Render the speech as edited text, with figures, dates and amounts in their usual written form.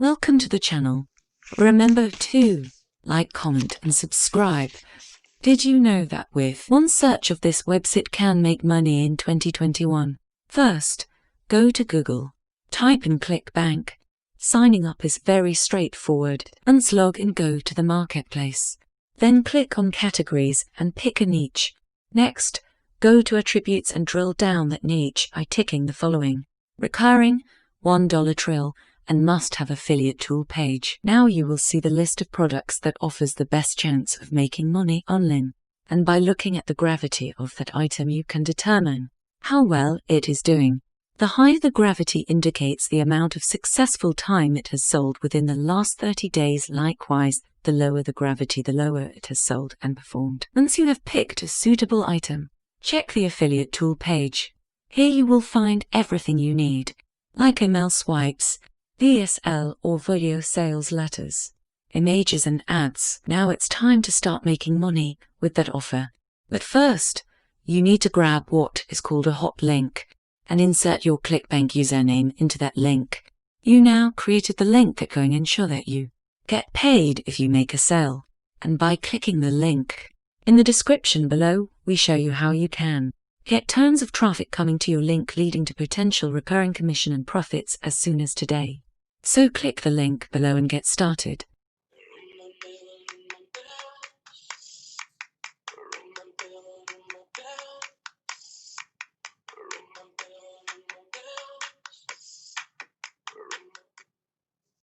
Welcome to the channel. Remember to like, comment and subscribe. Did you know that with one search of this website can make money in 2021? First, go to Google, type in ClickBank. Signing up is very straightforward. Log in, go to the marketplace. Then click on categories and pick a niche. Next, go to attributes and drill down that niche by ticking the following: recurring, $1 trial, and must have affiliate tool page. Now you will see the list of products that offers the best chance of making money online. And by looking at the gravity of that item you can determine how well it is doing. The higher the gravity indicates the amount of successful time it has sold within the last 30 days. Likewise, the lower the gravity, the lower it has sold and performed. Once you have picked a suitable item, check the affiliate tool page. Here you will find everything you need, like email swipes, VSL or video sales letters, images and ads. Now it's time to start making money with that offer. But first, you need to grab what is called a hot link and insert your ClickBank username into that link. You now created the link that's going to ensure that you get paid if you make a sale. And by clicking the link in the description below, we show you how you can get tons of traffic coming to your link, leading to potential recurring commission and profits as soon as today. So click the link below and get started.